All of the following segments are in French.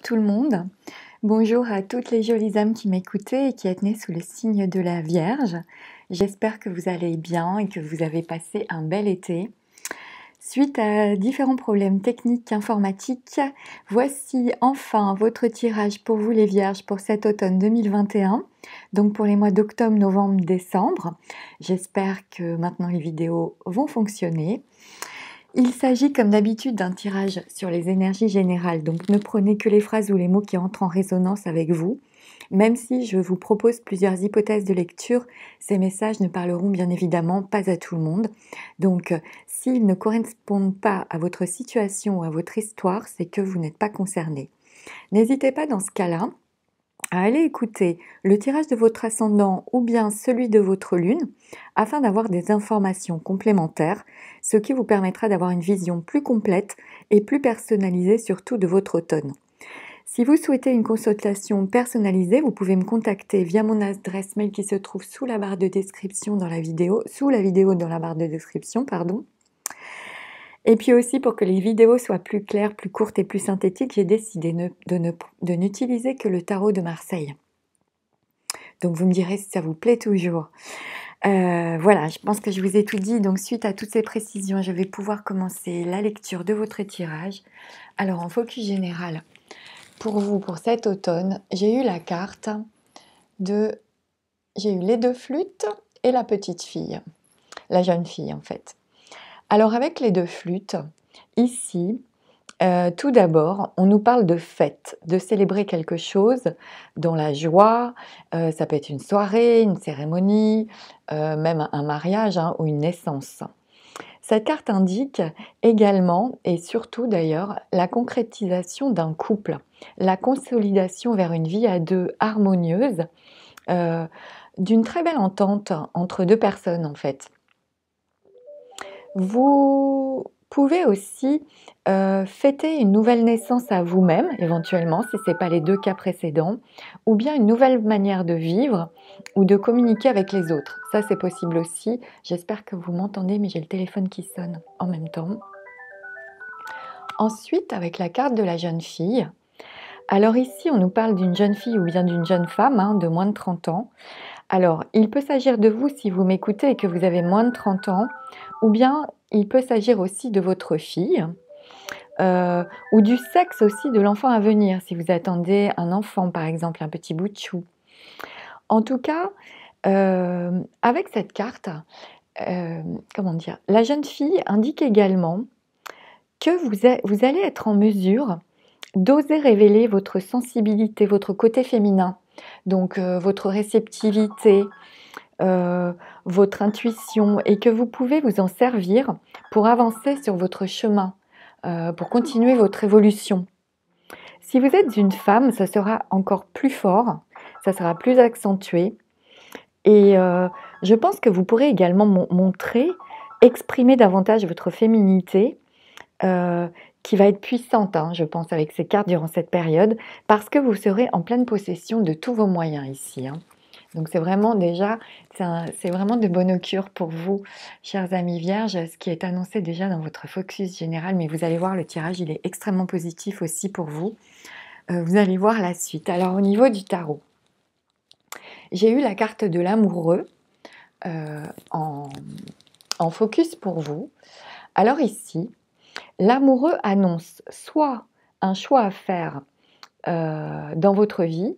tout le monde. Bonjour à toutes les jolies âmes qui m'écoutaient et qui êtes nées sous le signe de la Vierge. J'espère que vous allez bien et que vous avez passé un bel été. Suite à différents problèmes techniques informatiques, voici enfin votre tirage pour vous les Vierges pour cet automne 2021, donc pour les mois d'octobre, novembre, décembre. J'espère que maintenant les vidéos vont fonctionner. Il s'agit comme d'habitude d'un tirage sur les énergies générales, donc ne prenez que les phrases ou les mots qui entrent en résonance avec vous. Même si je vous propose plusieurs hypothèses de lecture, ces messages ne parleront bien évidemment pas à tout le monde. Donc s'ils ne correspondent pas à votre situation ou à votre histoire, c'est que vous n'êtes pas concerné. N'hésitez pas dans ce cas-là à aller écouter le tirage de votre ascendant ou bien celui de votre lune afin d'avoir des informations complémentaires, ce qui vous permettra d'avoir une vision plus complète et plus personnalisée surtout de votre automne. Si vous souhaitez une consultation personnalisée, vous pouvez me contacter via mon adresse mail qui se trouve sous la barre de description dans la vidéo, sous la vidéo dans la barre de description, pardon. Et puis aussi, pour que les vidéos soient plus claires, plus courtes et plus synthétiques, j'ai décidé de n'utiliser que le tarot de Marseille. Donc vous me direz si ça vous plaît toujours. Voilà, je pense que je vous ai tout dit. Donc suite à toutes ces précisions, je vais pouvoir commencer la lecture de votre tirage. Alors en focus général, pour vous, pour cet automne, j'ai eu la carte j'ai eu les deux flûtes et la petite fille, la jeune fille en fait. Alors avec les deux flûtes, ici, tout d'abord, on nous parle de fête, de célébrer quelque chose dans la joie. Ça peut être une soirée, une cérémonie, même un mariage ou une naissance. Cette carte indique également, et surtout d'ailleurs, la concrétisation d'un couple, la consolidation vers une vie à deux harmonieuse, d'une très belle entente entre deux personnes en fait. Vous pouvez aussi fêter une nouvelle naissance à vous-même, éventuellement, si ce n'est pas les deux cas précédents, ou bien une nouvelle manière de vivre ou de communiquer avec les autres. Ça, c'est possible aussi. J'espère que vous m'entendez, mais j'ai le téléphone qui sonne en même temps. Ensuite, avec la carte de la jeune fille. Alors ici, on nous parle d'une jeune fille ou bien d'une jeune femme de moins de 30 ans. Alors, il peut s'agir de vous si vous m'écoutez et que vous avez moins de 30 ans, ou bien il peut s'agir aussi de votre fille, ou du sexe aussi de l'enfant à venir, si vous attendez un enfant par exemple, un petit bout de chou. En tout cas, avec cette carte, comment dire, la jeune fille indique également que vous allez être en mesure d'oser révéler votre sensibilité, votre côté féminin, donc votre réceptivité, votre intuition, et que vous pouvez vous en servir pour avancer sur votre chemin, pour continuer votre évolution. Si vous êtes une femme, ça sera encore plus fort, ça sera plus accentué, et je pense que vous pourrez également montrer, exprimer davantage votre féminité, qui va être puissante, je pense, avec ces cartes durant cette période, parce que vous serez en pleine possession de tous vos moyens ici. Donc c'est vraiment déjà, c'est vraiment de bonne augure pour vous, chers amis vierges, ce qui est annoncé déjà dans votre focus général, mais vous allez voir, le tirage, il est extrêmement positif aussi pour vous. Vous allez voir la suite. Alors au niveau du tarot, j'ai eu la carte de l'amoureux en focus pour vous. Alors ici, l'amoureux annonce soit un choix à faire dans votre vie,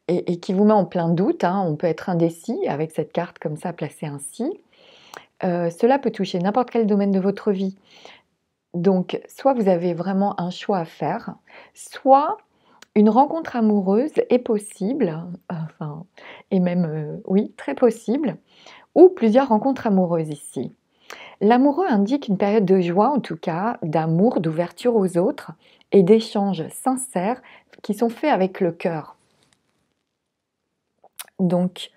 et qui vous met en plein doute, on peut être indécis avec cette carte comme ça placée ainsi. Cela peut toucher n'importe quel domaine de votre vie. Donc, soit vous avez vraiment un choix à faire, soit une rencontre amoureuse est possible, et même, oui, très possible, ou plusieurs rencontres amoureuses ici. L'amoureux indique une période de joie, en tout cas, d'amour, d'ouverture aux autres, et d'échanges sincères qui sont faits avec le cœur. Donc,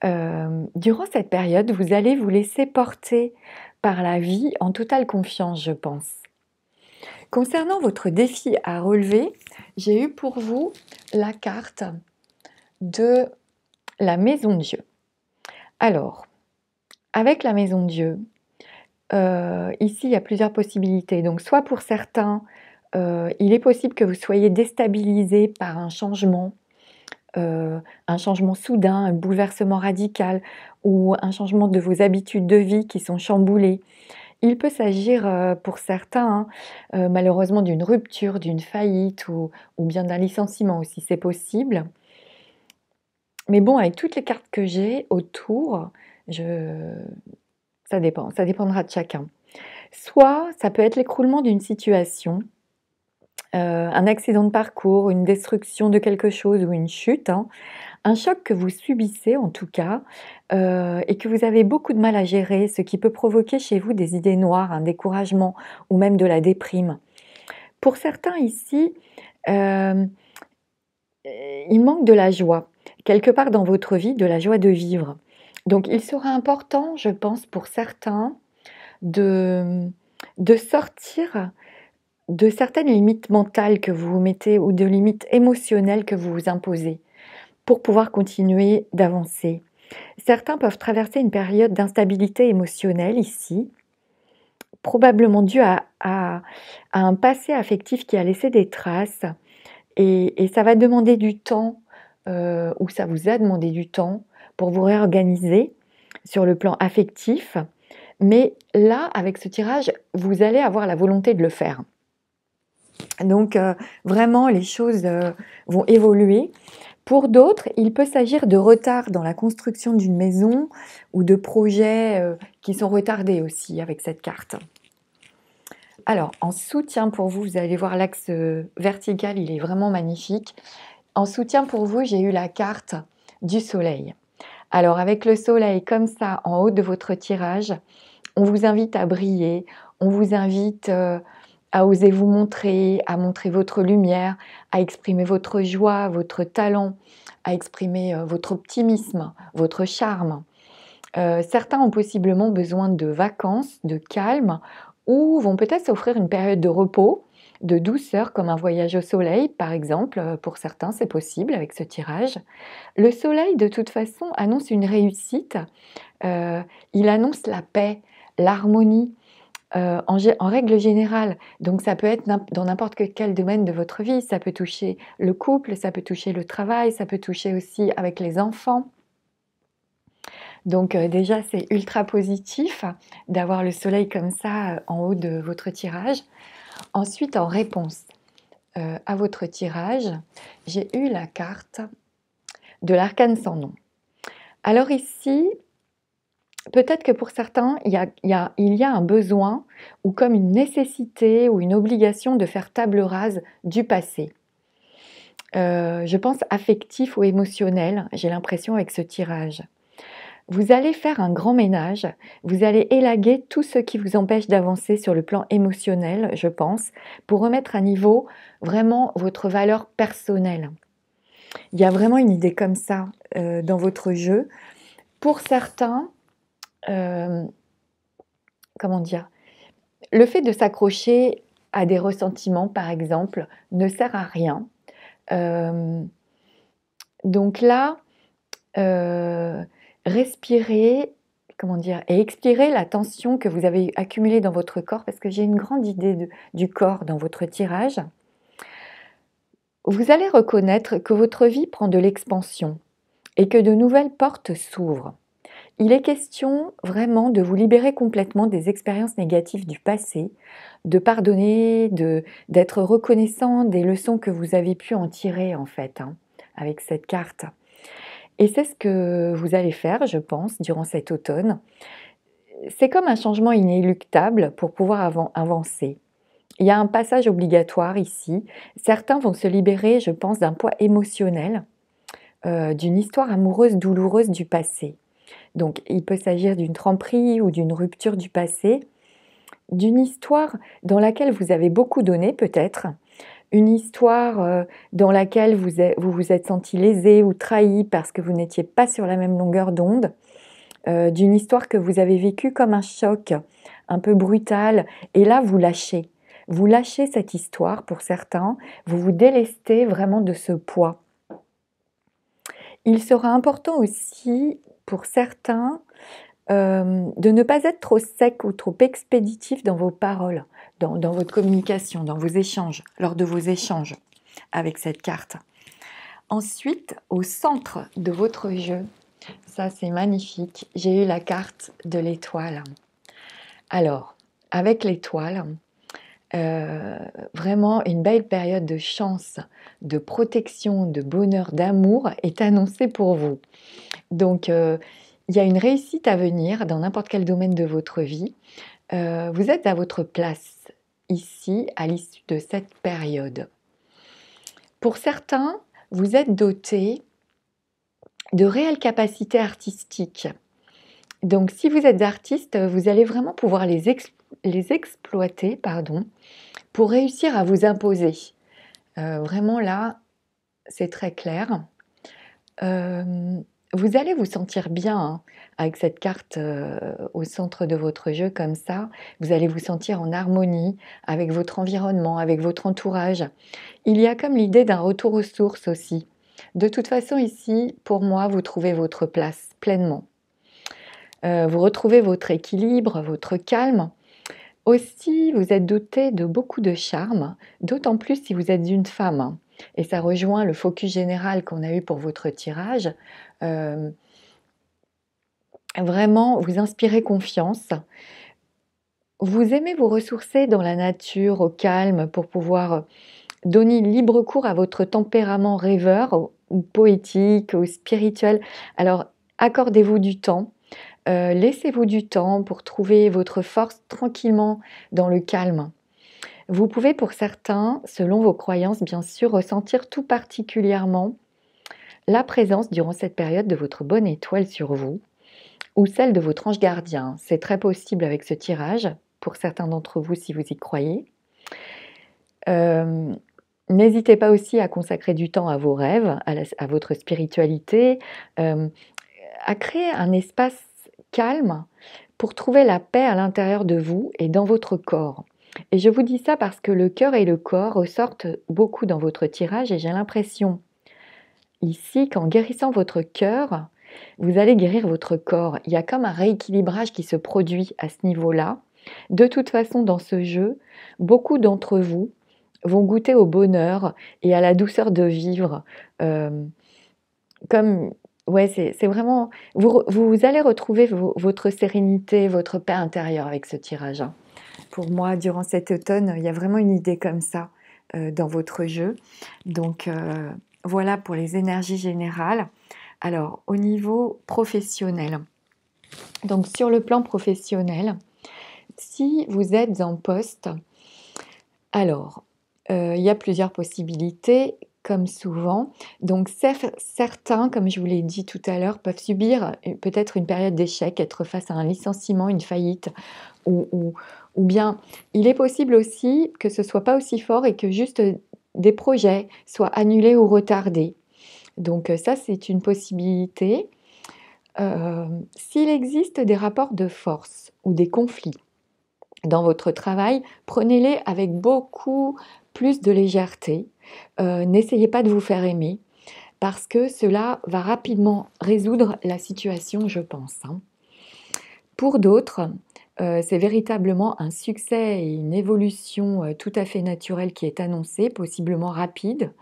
durant cette période, vous allez vous laisser porter par la vie en totale confiance, je pense. Concernant votre défi à relever, j'ai eu pour vous la carte de la Maison de Dieu. Alors, avec la Maison de Dieu, ici, il y a plusieurs possibilités. Donc, soit pour certains, Il est possible que vous soyez déstabilisé par un changement soudain, un bouleversement radical ou un changement de vos habitudes de vie qui sont chamboulées. Il peut s'agir, pour certains, hein, malheureusement d'une rupture, d'une faillite ou bien d'un licenciement aussi, c'est possible. Mais bon, avec toutes les cartes que j'ai autour, je ça dépend, ça dépendra de chacun. Soit ça peut être l'écroulement d'une situation, un accident de parcours, une destruction de quelque chose ou une chute, hein. Un choc que vous subissez en tout cas, et que vous avez beaucoup de mal à gérer, ce qui peut provoquer chez vous des idées noires, un découragement ou même de la déprime. Pour certains ici, hem, il manque de la joie, quelque part dans votre vie, de la joie de vivre. Donc il sera important, je pense, pour certains de, de sortir de certaines limites mentales que vous vous mettez ou de limites émotionnelles que vous vous imposez pour pouvoir continuer d'avancer. Certains peuvent traverser une période d'instabilité émotionnelle ici, probablement due à un passé affectif qui a laissé des traces et ça va demander du temps, ou ça vous a demandé du temps pour vous réorganiser sur le plan affectif. Mais là, avec ce tirage, vous allez avoir la volonté de le faire. Donc vraiment, les choses vont évoluer. Pour d'autres, il peut s'agir de retard dans la construction d'une maison ou de projets qui sont retardés aussi avec cette carte. Alors, en soutien pour vous, vous allez voir l'axe vertical, il est vraiment magnifique. En soutien pour vous, j'ai eu la carte du soleil. Alors, avec le soleil comme ça en haut de votre tirage, on vous invite à briller, on vous invite à oser vous montrer, à montrer votre lumière, à exprimer votre joie, votre talent, à exprimer votre optimisme, votre charme. Certains ont possiblement besoin de vacances, de calme, ou vont peut-être s'offrir une période de repos, de douceur, comme un voyage au soleil, par exemple. Pour certains, c'est possible avec ce tirage. Le soleil, de toute façon, annonce une réussite. Il annonce la paix, l'harmonie, en règle générale. Donc ça peut être dans n'importe quel domaine de votre vie. Ça peut toucher le couple, ça peut toucher le travail, ça peut toucher aussi avec les enfants. Donc déjà, c'est ultra positif d'avoir le soleil comme ça en haut de votre tirage. Ensuite, en réponse à votre tirage, j'ai eu la carte de l'arcane sans nom. Alors ici, peut-être que pour certains, il y a un besoin ou comme une nécessité ou une obligation de faire table rase du passé. Je pense affectif ou émotionnel, j'ai l'impression avec ce tirage. Vous allez faire un grand ménage, vous allez élaguer tout ce qui vous empêche d'avancer sur le plan émotionnel, je pense, pour remettre à niveau vraiment votre valeur personnelle. Il y a vraiment une idée comme ça dans votre jeu. Pour certains, comment dire, le fait de s'accrocher à des ressentiments, par exemple, ne sert à rien. Donc là, respirez, comment dire, et expirez la tension que vous avez accumulée dans votre corps, parce que j'ai une grande idée du corps dans votre tirage. Vous allez reconnaître que votre vie prend de l'expansion et que de nouvelles portes s'ouvrent. Il est question vraiment de vous libérer complètement des expériences négatives du passé, de pardonner, d'être reconnaissant des leçons que vous avez pu en tirer en fait, hein, avec cette carte. Et c'est ce que vous allez faire, je pense, durant cet automne. C'est comme un changement inéluctable pour pouvoir avancer. Il y a un passage obligatoire ici. Certains vont se libérer, je pense, d'un poids émotionnel, d'une histoire amoureuse douloureuse du passé. Donc, il peut s'agir d'une tromperie ou d'une rupture du passé, d'une histoire dans laquelle vous avez beaucoup donné peut-être, une histoire dans laquelle vous vous êtes senti lésé ou trahi parce que vous n'étiez pas sur la même longueur d'onde, d'une histoire que vous avez vécue comme un choc un peu brutal, et là vous lâchez. Vous lâchez cette histoire pour certains, vous vous délestez vraiment de ce poids. Il sera important aussi pour certains de ne pas être trop sec ou trop expéditif dans vos paroles. dans votre communication, dans vos échanges, lors de vos échanges avec cette carte. Ensuite, au centre de votre jeu, ça c'est magnifique, j'ai eu la carte de l'étoile. Alors, avec l'étoile, vraiment une belle période de chance, de protection, de bonheur, d'amour est annoncée pour vous. Donc, il y a une réussite à venir dans n'importe quel domaine de votre vie. Vous êtes à votre place ici à l'issue de cette période. Pour certains, vous êtes dotés de réelles capacités artistiques. Donc, si vous êtes artiste, vous allez vraiment pouvoir les exploiter, pour réussir à vous imposer. Vraiment là, c'est très clair. Vous allez vous sentir bien avec cette carte au centre de votre jeu comme ça. Vous allez vous sentir en harmonie avec votre environnement, avec votre entourage. Il y a comme l'idée d'un retour aux sources aussi. De toute façon ici, pour moi, vous trouvez votre place pleinement. Vous retrouvez votre équilibre, votre calme. Aussi, vous êtes doté de beaucoup de charme, d'autant plus si vous êtes une femme. Et ça rejoint le focus général qu'on a eu pour votre tirage. Vraiment, vous inspirez confiance. Vous aimez vous ressourcer dans la nature, au calme, pour pouvoir donner libre cours à votre tempérament rêveur, ou poétique, ou spirituel. Alors, accordez-vous du temps. Laissez-vous du temps pour trouver votre force tranquillement dans le calme. Vous pouvez pour certains, selon vos croyances bien sûr, ressentir tout particulièrement la présence durant cette période de votre bonne étoile sur vous ou celle de votre ange gardien. C'est très possible avec ce tirage, pour certains d'entre vous si vous y croyez. N'hésitez pas aussi à consacrer du temps à vos rêves, à votre spiritualité, à créer un espace calme pour trouver la paix à l'intérieur de vous et dans votre corps. Et je vous dis ça parce que le cœur et le corps ressortent beaucoup dans votre tirage et j'ai l'impression ici qu'en guérissant votre cœur, vous allez guérir votre corps. Il y a comme un rééquilibrage qui se produit à ce niveau-là. De toute façon, dans ce jeu, beaucoup d'entre vous vont goûter au bonheur et à la douceur de vivre. C'est vraiment... Vous allez retrouver votre sérénité, votre paix intérieure avec ce tirage. Pour moi, durant cet automne, il y a vraiment une idée comme ça dans votre jeu. Donc, voilà pour les énergies générales. Alors, au niveau professionnel, donc sur le plan professionnel, si vous êtes en poste, alors, il y a plusieurs possibilités, comme souvent. Donc, certains, comme je vous l'ai dit tout à l'heure, peuvent subir peut-être une période d'échec, être face à un licenciement, une faillite, ou bien il est possible aussi que ce ne soit pas aussi fort et que juste des projets soient annulés ou retardés. Donc ça, c'est une possibilité. S'il existe des rapports de force ou des conflits dans votre travail, prenez-les avec beaucoup plus de légèreté. N'essayez pas de vous faire aimer parce que cela va rapidement résoudre la situation, je pense. Pour d'autres, c'est véritablement un succès et une évolution tout à fait naturelle qui est annoncée, possiblement rapide,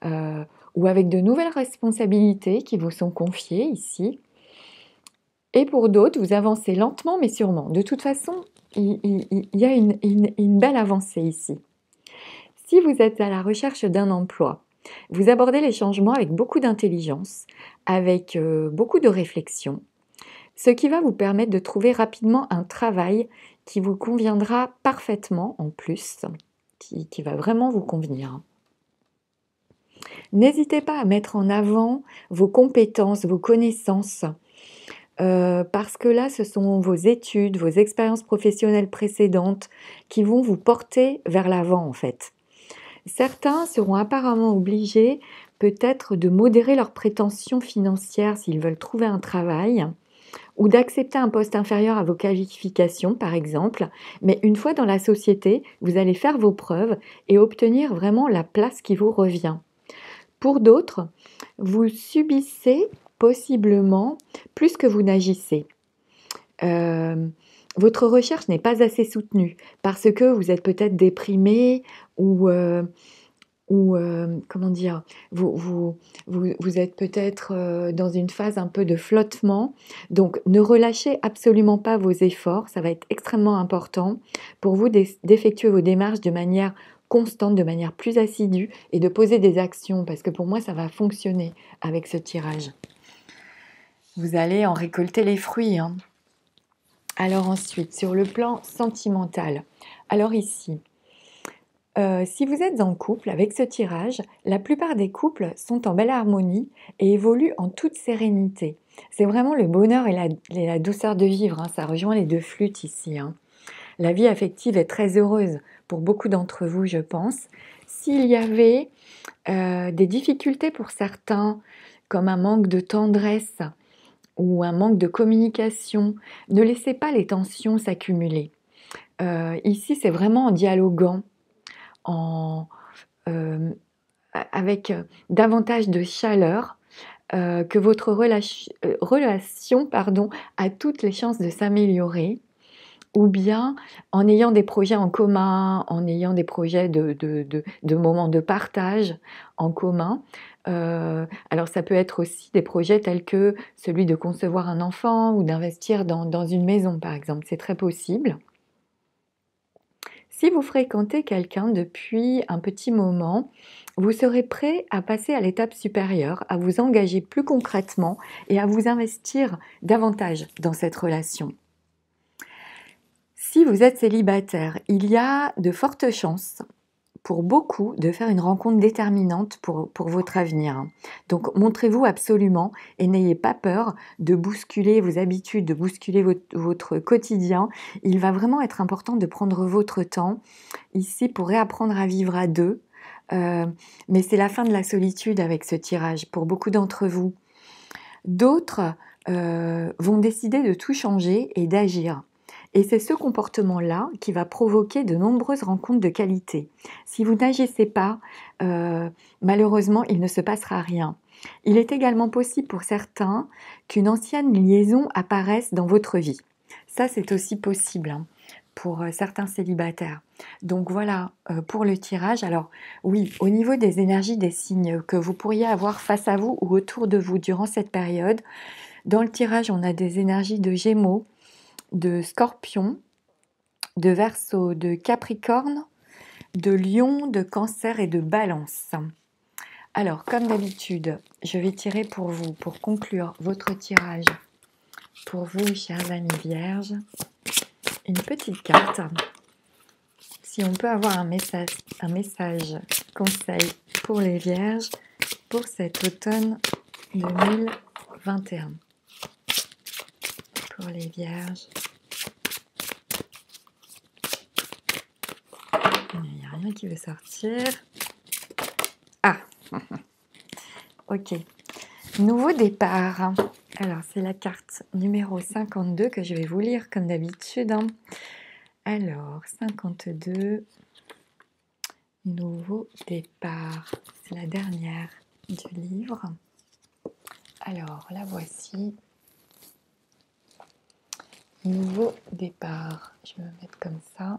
ou avec de nouvelles responsabilités qui vous sont confiées ici. Et pour d'autres, vous avancez lentement mais sûrement. De toute façon, il y a une belle avancée ici. Si vous êtes à la recherche d'un emploi, vous abordez les changements avec beaucoup d'intelligence, avec beaucoup de réflexion, ce qui va vous permettre de trouver rapidement un travail qui vous conviendra parfaitement en plus, qui va vraiment vous convenir. N'hésitez pas à mettre en avant vos compétences, vos connaissances, parce que là, ce sont vos études, vos expériences professionnelles précédentes qui vont vous porter vers l'avant en fait. Certains seront apparemment obligés peut-être de modérer leurs prétentions financières s'ils veulent trouver un travail ou d'accepter un poste inférieur à vos qualifications par exemple, mais une fois dans la société, vous allez faire vos preuves et obtenir vraiment la place qui vous revient. Pour d'autres, vous subissez possiblement plus que vous n'agissez. votre recherche n'est pas assez soutenue parce que vous êtes peut-être déprimé ou, comment dire? Vous êtes peut-être, dans une phase un peu de flottement. Donc ne relâchez absolument pas vos efforts, ça va être extrêmement important pour vous d'effectuer vos démarches de manière constante, de manière plus assidue et de poser des actions parce que pour moi ça va fonctionner avec ce tirage. Vous allez en récolter les fruits, hein. Alors ensuite, sur le plan sentimental, alors ici, si vous êtes en couple avec ce tirage, la plupart des couples sont en belle harmonie et évoluent en toute sérénité. C'est vraiment le bonheur et la douceur de vivre, hein, ça rejoint les deux flûtes ici, hein. La vie affective est très heureuse pour beaucoup d'entre vous, je pense. S'il y avait des difficultés pour certains, comme un manque de tendresse ou un manque de communication, ne laissez pas les tensions s'accumuler. Ici, c'est vraiment en dialoguant, en, avec davantage de chaleur, que votre relation a toutes les chances de s'améliorer, ou bien en ayant des projets en commun, en ayant des projets de moments de partage en commun. Alors ça peut être aussi des projets tels que celui de concevoir un enfant ou d'investir dans une maison par exemple, c'est très possible. Si vous fréquentez quelqu'un depuis un petit moment, vous serez prêt à passer à l'étape supérieure, à vous engager plus concrètement et à vous investir davantage dans cette relation. Si vous êtes célibataire, il y a de fortes chances pour beaucoup de faire une rencontre déterminante pour votre avenir. Donc montrez-vous absolument et n'ayez pas peur de bousculer vos habitudes, de bousculer votre quotidien. Il va vraiment être important de prendre votre temps ici pour réapprendre à vivre à deux. Mais c'est la fin de la solitude avec ce tirage pour beaucoup d'entre vous. D'autres vont décider de tout changer et d'agir. Et c'est ce comportement-là qui va provoquer de nombreuses rencontres de qualité. Si vous n'agissez pas, malheureusement, il ne se passera rien. Il est également possible pour certains qu'une ancienne liaison apparaisse dans votre vie. Ça, c'est aussi possible, hein, pour certains célibataires. Donc voilà pour le tirage. Alors oui, au niveau des énergies, des signes que vous pourriez avoir face à vous ou autour de vous durant cette période, dans le tirage, on a des énergies de Gémeaux, de Scorpion, de Verseau, de Capricorne, de Lion, de Cancer et de Balance. Alors, comme d'habitude, je vais tirer pour vous, pour conclure votre tirage, pour vous, chers amis vierges, une petite carte. Si on peut avoir un message conseil pour les vierges pour cet automne 2021. Pour les vierges. Il n'y a rien qui veut sortir. Ah, ok. Nouveau départ. Alors, c'est la carte numéro 52 que je vais vous lire comme d'habitude. Alors, 52. Nouveau départ. C'est la dernière du livre. Alors, la voici. Nouveau départ. Je vais me mettre comme ça.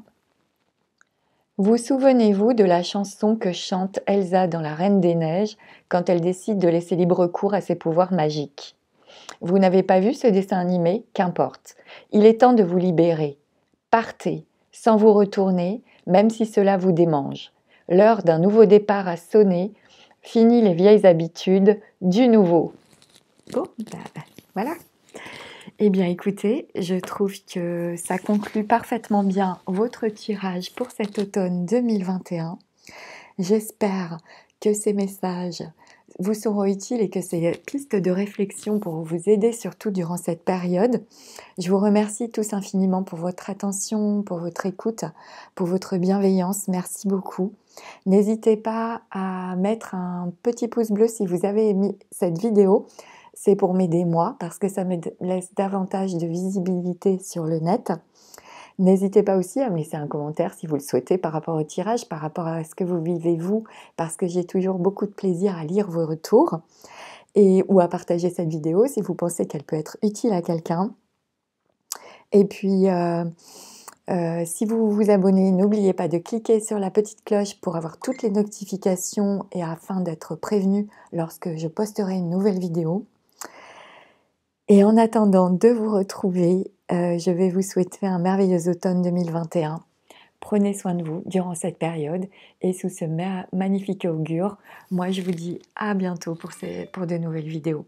Vous souvenez-vous de la chanson que chante Elsa dans La Reine des Neiges quand elle décide de laisser libre cours à ses pouvoirs magiques? Vous n'avez pas vu ce dessin animé? Qu'importe. Il est temps de vous libérer. Partez, sans vous retourner, même si cela vous démange. L'heure d'un nouveau départ a sonné. Fini les vieilles habitudes, du nouveau. Bon, voilà. Eh bien écoutez, je trouve que ça conclut parfaitement bien votre tirage pour cet automne 2021. J'espère que ces messages vous seront utiles et que ces pistes de réflexion pourront vous aider surtout durant cette période. Je vous remercie tous infiniment pour votre attention, pour votre écoute, pour votre bienveillance. Merci beaucoup. N'hésitez pas à mettre un petit pouce bleu si vous avez aimé cette vidéo. C'est pour m'aider moi, parce que ça me laisse davantage de visibilité sur le net. N'hésitez pas aussi à me laisser un commentaire si vous le souhaitez par rapport au tirage, par rapport à ce que vous vivez vous, parce que j'ai toujours beaucoup de plaisir à lire vos retours, ou à partager cette vidéo si vous pensez qu'elle peut être utile à quelqu'un. Et puis, si vous vous abonnez, n'oubliez pas de cliquer sur la petite cloche pour avoir toutes les notifications et afin d'être prévenu lorsque je posterai une nouvelle vidéo. Et en attendant de vous retrouver, je vais vous souhaiter un merveilleux automne 2021. Prenez soin de vous durant cette période et sous ce magnifique augure, moi je vous dis à bientôt pour de nouvelles vidéos.